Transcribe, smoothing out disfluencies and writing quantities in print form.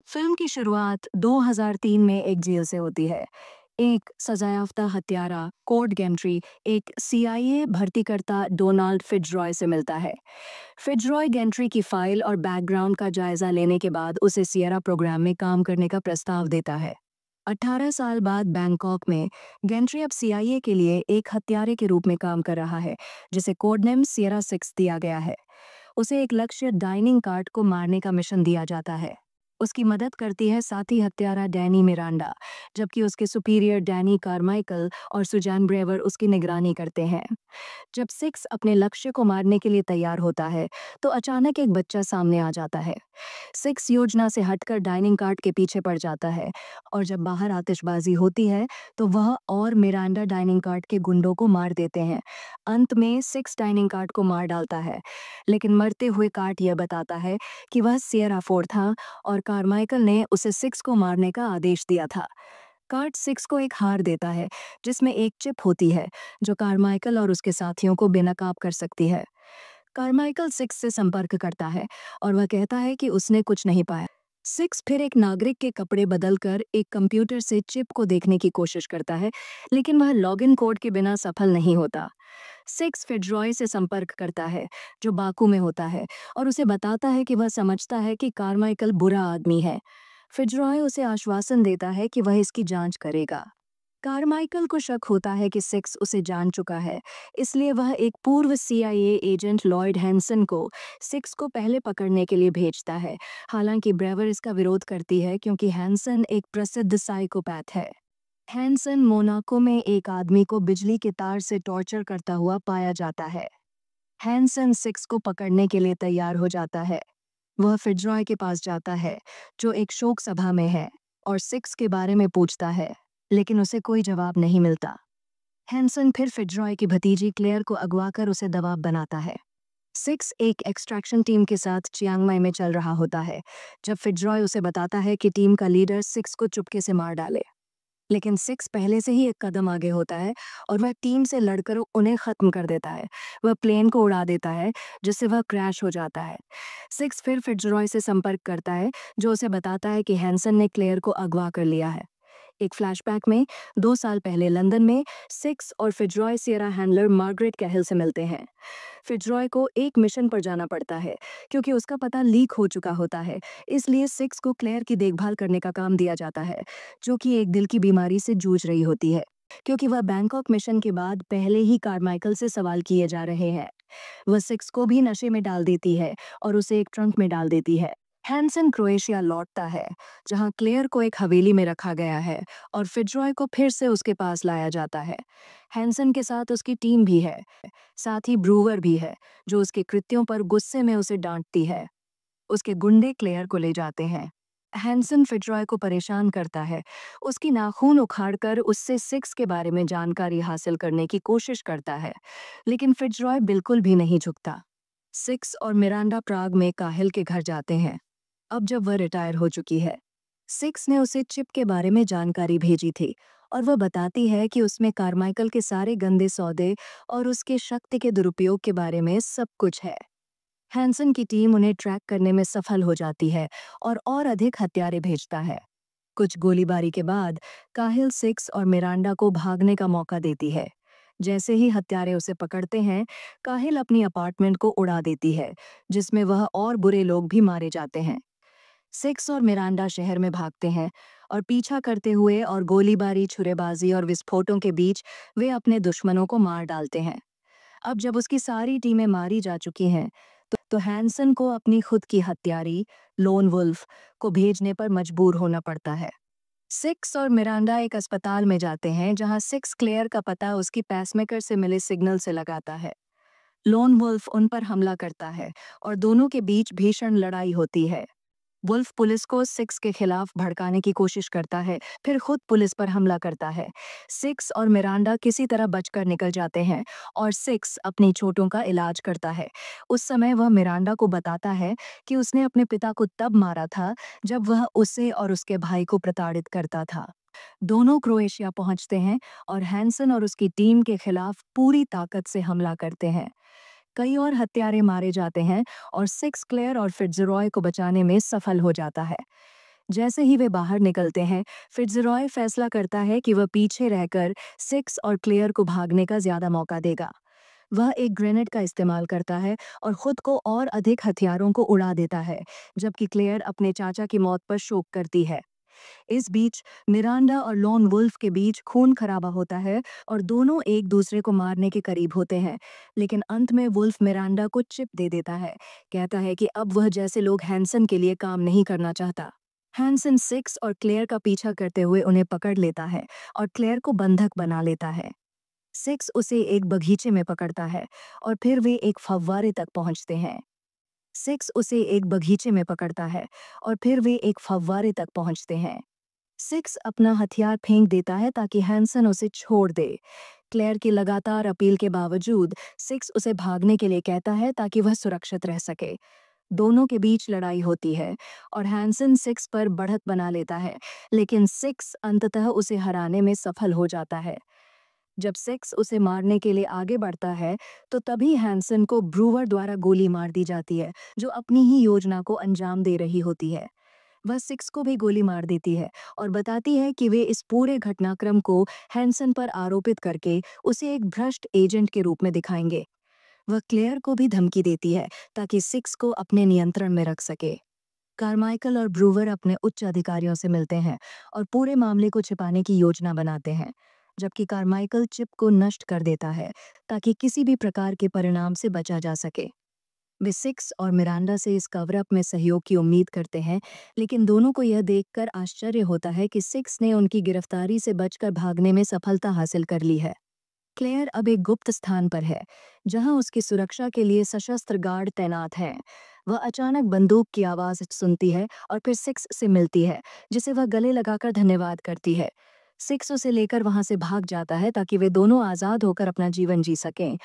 Film की शुरुआत 2003 में एक जेल से होती है। एक सजायाफ्ता हत्यारा कोड गेंट्री एक सीआईए भर्तीकर्ता डोनाल्ड फिट्जरॉय से मिलता है। फिट्जरॉय गेंट्री की फाइल और बैकग्राउंड का जायजा लेने के बाद उसे सियरा प्रोग्राम में काम करने का प्रस्ताव देता है। 18 साल बाद बैंकॉक में गेंट्री अब सीआईए के लिए एक हत्यारे के रूप में काम कर रहा है, जिसे कोड नेम सियरा 6 दिया गया है। उसे एक लक्ष्य डाइनिंग कार्ट को मारने का मिशन दिया जाता है। उसकी मदद करती है साथी हत्यारा डैनी मिरांडा, जबकि उसके सुपीरियर डैनी कारमाइकल और सुजैन ब्रेवर उसकी निगरानी करते हैं। जब सिक्स अपने लक्ष्य को मारने के लिए तैयार होता है, तो अचानक एक बच्चा सामने आ जाता है। सिक्स योजना से हटकर डाइनिंग कार्ट के पीछे पड़ जाता है, और जब बाहर आतिशबाजी होती है, तो वह और मिरांडा डाइनिंग कार्ट के गुंडों को मार देते हैं। अंत में सिक्स डाइनिंग कार्ट को मार डालता है, लेकिन मरते हुए कार्ट यह बताता है कि वह सियरा फोर था और कारमाइकल ने उसे सिक्स को मारने का आदेश दिया था। कार्ट सिक्स को एक हार देता है, जिसमें एक चिप होती है जो कारमाइकल और उसके साथियों को बेनकाब कर सकती है। कारमाइकल सिक्स से संपर्क करता है और वह कहता है कि उसने कुछ नहीं पाया। सिक्स फिर एक नागरिक के कपड़े बदलकर एक कंप्यूटर से चिप को देखने की कोशिश करता है, लेकिन वह लॉगिन कोड के बिना सफल नहीं होता। सिक्स फिट्जरॉय से संपर्क करता है, जो बाकू में होता है, और उसे बताता है कि वह समझता है कि कारमाइकल बुरा आदमी है। फिट्जरॉय उसे आश्वासन देता है कि वह इसकी जांच करेगा। कारमाइकल को शक होता है कि सिक्स उसे जान चुका है, इसलिए वह एक पूर्व सीआईए एजेंट लॉयड हैंसन को सिक्स को पहले पकड़ने के लिए भेजता है। हालांकि ब्रेवर इसका विरोध करती है क्योंकि हैंसन एक प्रसिद्ध साइकोपैथ है। हैंसन मोनाको में एक आदमी को बिजली के तार से टॉर्चर करता हुआ पाया जाता है। हैंसन सिक्स को पकड़ने के लिए तैयार हो जाता है। वह फिट्जरॉय के पास जाता है, जो एक शोक सभा में है, और सिक्स के बारे में पूछता है, लेकिन उसे कोई जवाब नहीं मिलता। हैंसन फिर फिट्जरॉय की भतीजी क्लेयर को अगवा कर उसे दबाव बनाता है। सिक्स एक एक्सट्रैक्शन टीम के साथ चियांग माई में चल रहा होता है, जब फिट्जरॉय उसे बताता है कि टीम का लीडर सिक्स को चुपके से मार डाले। लेकिन सिक्स पहले से ही एक कदम आगे होता है और वह टीम से लड़कर उन्हें खत्म कर देता है। वह प्लेन को उड़ा देता है, जिससे वह क्रैश हो जाता है। सिक्स फिर फिट्जरॉय से संपर्क करता है, जो उसे बताता है कि हैंसन ने क्लेयर को अगवा कर लिया है। एक फ्लैशबैक में 2 साल पहले लंदन में सिक्स और फिट्जरॉय सियरा हैंडलर मार्गरेट कैहिल से मिलते हैं। फिट्जरॉय को एक मिशन पर जाना पड़ता है क्योंकि उसका पता लीक हो चुका होता है, इसलिए सिक्स को क्लेयर की देखभाल करने का काम दिया जाता है, जो कि एक दिल की बीमारी से जूझ रही होती है। क्योंकि वह बैंकॉक मिशन के बाद पहले ही कारमाइकल से सवाल किए जा रहे हैं, वह सिक्स को भी नशे में डाल देती है और उसे एक ट्रंक में डाल देती है। हैंसन क्रोएशिया लौटता है, जहां क्लेयर को एक हवेली में रखा गया है और फिट्जरॉय को फिर से उसके पास लाया जाता है। हैंसन के साथ उसकी टीम भी है, साथ ही ब्रूवर भी है, जो उसके कृत्यों पर गुस्से में उसे डांटती है। उसके गुंडे क्लेयर को ले जाते हैं। हैंसन फिट्जरॉय को परेशान करता है, उसकी नाखून उखाड़कर उससे सिक्स के बारे में जानकारी हासिल करने की कोशिश करता है, लेकिन फिट्जरॉय बिल्कुल भी नहीं झुकता। सिक्स और मिरांडा प्राग में काहिल के घर जाते हैं, अब जब वह रिटायर हो चुकी है। सिक्स ने उसे चिप के बारे में जानकारी भेजी थी, और वह बताती है कि उसमें कारमाइकल के सारे गंदे सौदे और उसके शक्ति के दुरुपयोग के बारे में सब कुछ है। हैंसन की टीम उन्हें ट्रैक करने में सफल हो जाती है और अधिक हत्यारे भेजता है। कुछ गोलीबारी के बाद काहिल सिक्स और मिरांडा को भागने का मौका देती है। जैसे ही हत्यारे उसे पकड़ते हैं, काहिल अपनी अपार्टमेंट को उड़ा देती है, जिसमें वह और बुरे लोग भी मारे जाते हैं। सिक्स और मिरांडा शहर में भागते हैं और पीछा करते हुए और गोलीबारी, छुरेबाजी और विस्फोटों के बीच वे अपने दुश्मनों को मार डालते हैं। अब जब उसकी सारी टीमें मारी जा चुकी हैं, तो हैंसन को अपनी खुद की हत्यारी लोन वुल्फ को भेजने पर मजबूर होना पड़ता है। सिक्स और मिरांडा एक अस्पताल में जाते हैं, जहां सिक्स क्लेयर का पता उसकी पेसमेकर से मिले सिग्नल से लगाता है। लोन वुल्फ उन पर हमला करता है और दोनों के बीच भीषण लड़ाई होती है। वुल्फ पुलिस को सिक्स के खिलाफ भड़काने की कोशिश करता है, फिर खुद पुलिस पर हमला करता है। सिक्स और मिरांडा किसी तरह बचकर निकल जाते हैं और सिक्स अपनी चोटों का इलाज करता है। उस समय वह मिरांडा को बताता है कि उसने अपने पिता को तब मारा था जब वह उसे और उसके भाई को प्रताड़ित करता था। दोनों क्रोएशिया पहुंचते हैं और हैंसन और उसकी टीम के खिलाफ पूरी ताकत से हमला करते हैं। कई और हत्यारे मारे जाते हैं और सिक्स क्लेयर और फिट्जरॉय को बचाने में सफल हो जाता है। जैसे ही वे बाहर निकलते हैं, फिट्जरॉय फैसला करता है कि वह पीछे रहकर सिक्स और क्लेयर को भागने का ज्यादा मौका देगा। वह एक ग्रेनेड का इस्तेमाल करता है और खुद को और अधिक हथियारों को उड़ा देता है, जबकि क्लेयर अपने चाचा की मौत पर शोक करती है। इस बीच मिरांडा और लॉन वुल्फ के बीच खून खराबा होता है और दोनों एक दूसरे को मारने के करीब होते हैं, लेकिन अंत में वुल्फ मिरांडा को चिप दे देता है। कहता है कि अब वह जैसे लोग हैंसन के लिए काम नहीं करना चाहता। हैंसन सिक्स और क्लेयर का पीछा करते हुए उन्हें पकड़ लेता है और क्लेयर को बंधक बना लेता है। सिक्स उसे एक बगीचे में पकड़ता है और फिर वे एक फव्वारे तक पहुंचते हैं। सिक्स उसे एक बगीचे में पकड़ता है और फिर वे एक फव्वारे तक पहुंचते हैं। सिक्स अपना हथियार फेंक देता है ताकि हैंसन उसे छोड़ दे। क्लेयर की लगातार अपील के बावजूद सिक्स उसे भागने के लिए कहता है ताकि वह सुरक्षित रह सके। दोनों के बीच लड़ाई होती है और हैंसन सिक्स पर बढ़त बना लेता है, लेकिन सिक्स अंततः उसे हराने में सफल हो जाता है। जब सिक्स उसे मारने के लिए आगे बढ़ता है, तो तभी हैंसन को ब्रूवर द्वारा गोली मार दी जाती है, जो अपनी ही योजना को अंजाम दे रही होती है। वह सिक्स को भी गोली मार देती है और बताती है कि वे इस पूरे घटनाक्रम को हैंसन पर आरोपित करके उसे एक भ्रष्ट एजेंट के रूप में दिखाएंगे। वह क्लेयर को भी धमकी देती है ताकि सिक्स को अपने नियंत्रण में रख सके। कार्माइकल और ब्रूवर अपने उच्च अधिकारियों से मिलते हैं और पूरे मामले को छिपाने की योजना बनाते हैं, जबकि कार्माइकल चिप को नष्ट कर देता है ताकि किसी भी प्रकार के परिणाम से बचा जा सके। वे सिक्स और मिरांडा से इस कवर अप में सहयोग की उम्मीद करते हैं, लेकिन दोनों को यह देखकर आश्चर्य होता है कि सिक्स ने उनकी गिरफ्तारी से बचकर भागने में सफलता हासिल कर ली है। क्लेयर अब एक गुप्त स्थान पर है, जहां उसकी सुरक्षा के लिए सशस्त्र गार्ड तैनात हैं। वह अचानक बंदूक की आवाज सुनती है और फिर सिक्स से मिलती है, जिसे वह गले लगाकर धन्यवाद करती है। सिक्स उसे लेकर वहां से भाग जाता है ताकि वे दोनों आजाद होकर अपना जीवन जी सकें।